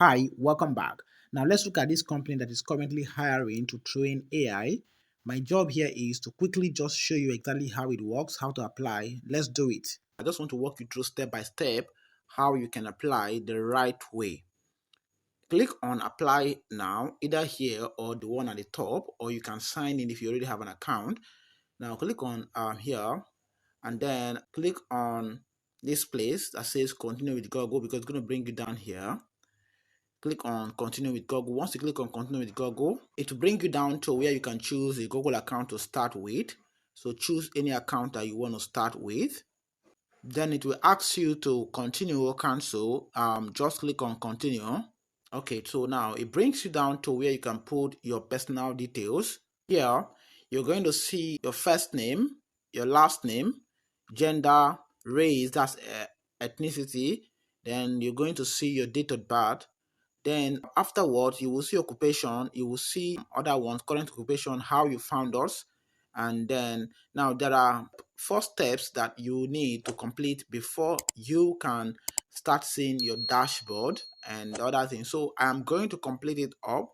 Hi, welcome back. Now let's look at this company that is currently hiring to train AI. My job here is to quickly just show you exactly how it works, how to apply. Let's do it. I just want to walk you through step by step how you can apply the right way. Click on apply now, either here or the one at the top, or you can sign in if you already have an account. Now click on here and then click on this place that says continue with Google because it's going to bring you down here. Click on continue with Google. Once you click on continue with Google, it will bring you down to where you can choose a Google account to start with. So choose any account that you want to start with. Then it will ask you to continue or cancel. Just click on continue. Okay, so now it brings you down to where you can put your personal details. Here, you're going to see your first name, your last name, gender, race, that's ethnicity. Then you're going to see your date of birth. Then afterwards, you will see occupation, you will see other ones, current occupation, how you found us. And then now there are 4 steps that you need to complete before you can start seeing your dashboard and other things. So I'm going to complete it up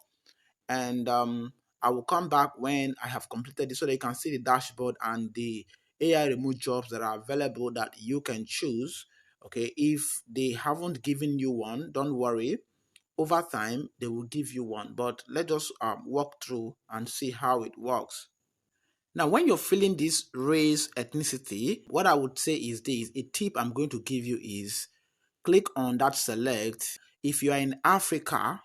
and I will come back when I have completed it so that you can see the dashboard and the AI remote jobs that are available that you can choose. Okay, if they haven't given you one, don't worry, over time they will give you one, but let's just walk through and see how it works. Now when you're filling this race ethnicity, what I would say is this: a tip I'm going to give you is click on that select. If you are in Africa,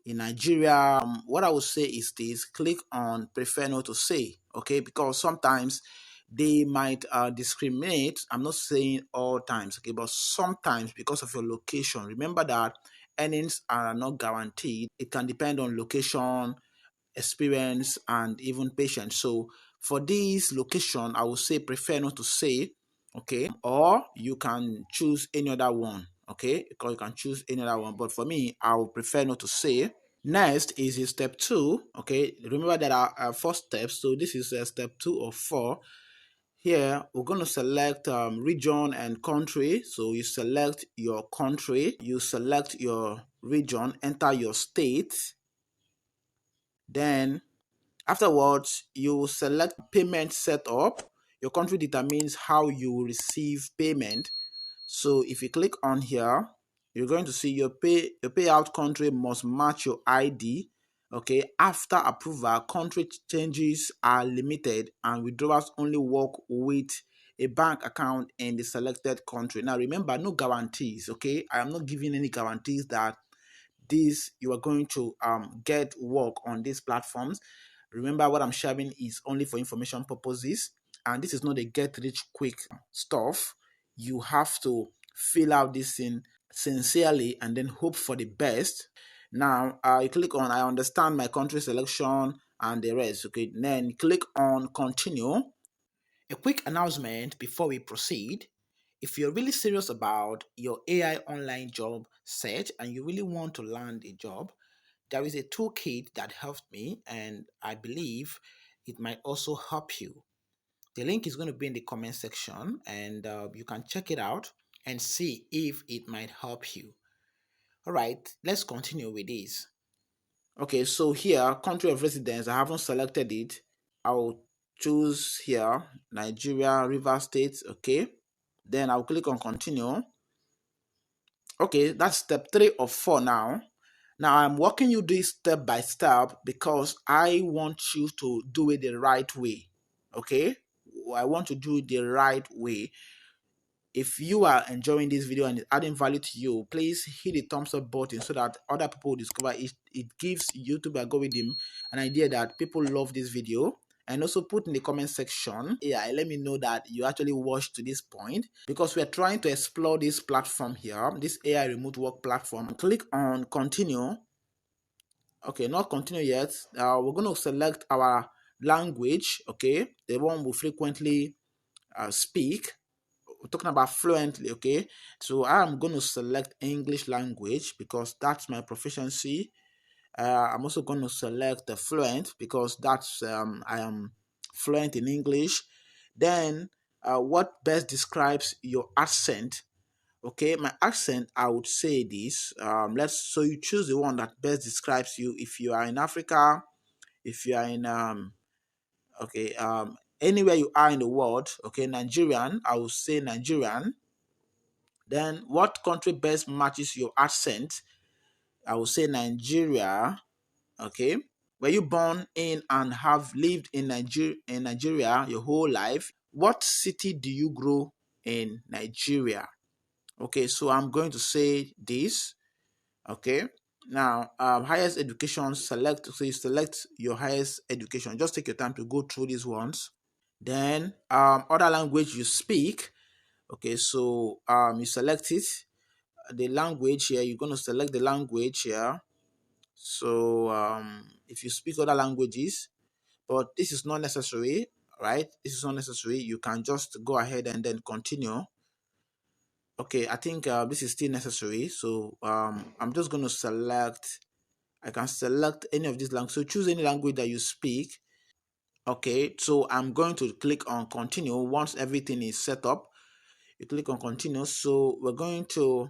in Nigeria, what I would say is this: click on prefer not to say, okay, because sometimes they might discriminate. I'm not saying all times, okay, but sometimes because of your location. Remember that earnings are not guaranteed. It can depend on location, experience, and even patience. So for this location, I would say prefer not to say, okay, or you can choose any other one, okay, because you can choose any other one. But for me, I would prefer not to say. Next is step 2. Okay, remember there are 4 steps, so this is step 2 of 4. Here we're going to select region and country. So you select your country, you select your region, enter your state. Then afterwards, you select payment setup. Your country determines how you receive payment. So if you click on here, you're going to see your payout country must match your ID. Okay, after approval, country changes are limited and withdrawals only work with a bank account in the selected country. Now remember, no guarantees. Okay, I am not giving any guarantees that this you are going to get work on these platforms. Remember, what I'm sharing is only for information purposes, and this is not a get rich quick stuff. You have to fill out this thing sincerely and then hope for the best. Now I click on I understand my country selection and the rest. Okay, then click on continue. A quick announcement before we proceed: if you're really serious about your AI online job search and you really want to land a job, there is a toolkit that helped me, and I believe it might also help you. The link is going to be in the comment section, and you can check it out and see if it might help you. All right, let's continue with this. Okay, so here, country of residence, I haven't selected it. I'll choose here Nigeria, River State. Okay, then I'll click on continue. Okay, that's step 3 of 4 now. Now I'm walking you this step by step because I want you to do it the right way. Okay, I want to do it the right way. If you are enjoying this video and it's adding value to you, please hit the thumbs up button so that other people discover it. It gives YouTube algorithm an idea that people love this video. And also put in the comment section, yeah, let me know that you actually watched to this point, because we're trying to explore this platform here, this AI remote work platform. Click on continue. Okay, not continue yet. We're going to select our language, okay, the one we frequently speak. We're talking about fluently, okay. So I'm going to select English language because that's my proficiency. I'm also going to select the fluent because that's I am fluent in English. Then what best describes your accent? Okay, my accent, I would say this. So you choose the one that best describes you. If you are in Africa, if you are in okay, anywhere you are in the world, okay, Nigerian, I will say Nigerian. Then what country best matches your accent? I will say Nigeria. Okay. Were you born in and have lived in Nigeria your whole life? What city do you grow in Nigeria? Okay, so I'm going to say this. Okay. Now, highest education, so you select your highest education. Just take your time to go through these ones. Then, other language you speak. Okay, so you select it. The language here, you're going to select the language here. So, if you speak other languages, but this is not necessary, right? This is not necessary. You can just go ahead and then continue. Okay, I think this is still necessary. So, I'm just going to select. I can select any of these languages. So choose any language that you speak. Okay, so I'm going to click on continue. Once everything is set up, you click on continue. So we're going to,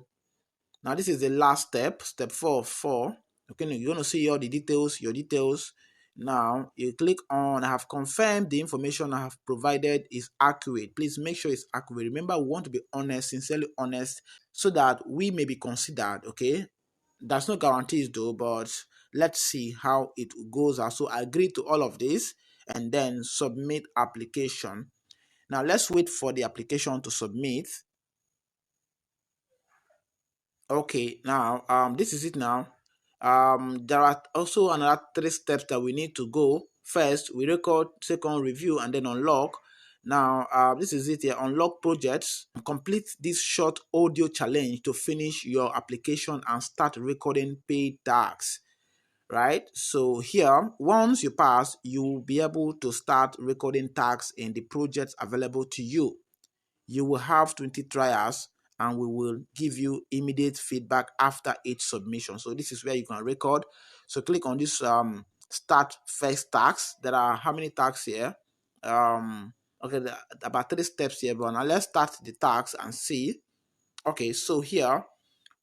now this is the last step, step 4 of 4. Okay, you're going to see all the details, your details. Now you click on I have confirmed the information I have provided is accurate. Please make sure it's accurate. Remember, we want to be honest, sincerely honest, so that we may be considered. Okay, there's no guarantees though, but let's see how it goes. So I agree to all of this and then submit application. Now let's wait for the application to submit. Okay, now this is it now. There are also another 3 steps that we need to go. First, we record, second review, and then unlock. Now, this is it here. Unlock projects. Complete this short audio challenge to finish your application and start recording paid tags. Right? So here, once you pass, you will be able to start recording tags in the projects available to you. You will have 20 trials and we will give you immediate feedback after each submission. So this is where you can record. So click on this start first tags. There are how many tags here? Okay, there are about 3 steps here, but now let's start the tags and see. Okay, so here,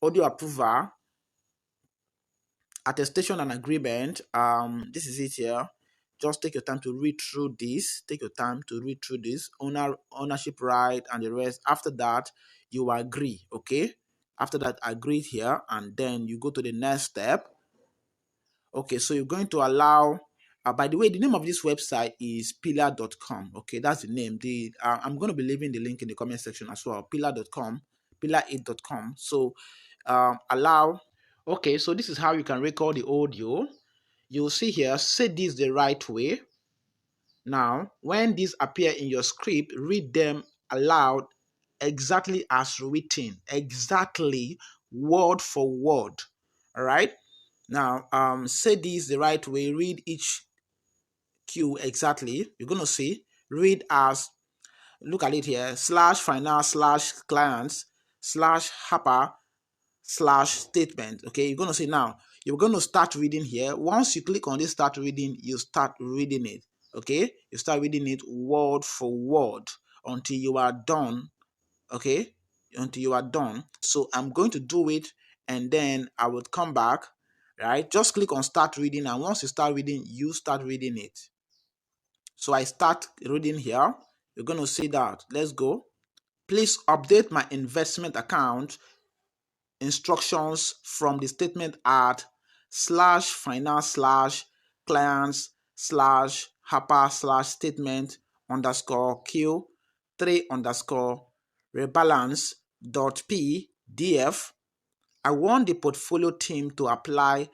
audio approval, attestation and agreement. This is it here. Just take your time to read through this. Take your time to read through this. Ownership right and the rest. After that, you agree. Okay. After that, agree here, and then you go to the next step. Okay, so you're going to allow. By the way, the name of this website is Pila8.com. Okay, that's the name. I'm going to be leaving the link in the comment section as well. Pila8.com, Pila8.com. So allow. Okay, so this is how you can record the audio. You'll see here, say this the right way. Now, when these appear in your script, read them aloud exactly as written, exactly word for word. All right. Now, say this the right way. Read each cue exactly. You're gonna see. Read as. Look at it here. /finance/ clients /happer /statement. Okay, you're going to say now, you're going to start reading here. Once you click on this start reading, you start reading it. Okay, you start reading it word for word until you are done. Okay, until you are done. So I'm going to do it and then I will come back. Right, just click on start reading, and once you start reading, you start reading it. So I start reading here. You're going to see that. Let's go. Please update my investment account instructions from the statement at /finance/clients/statement_q3_rebalance.pdf. I want the portfolio team to apply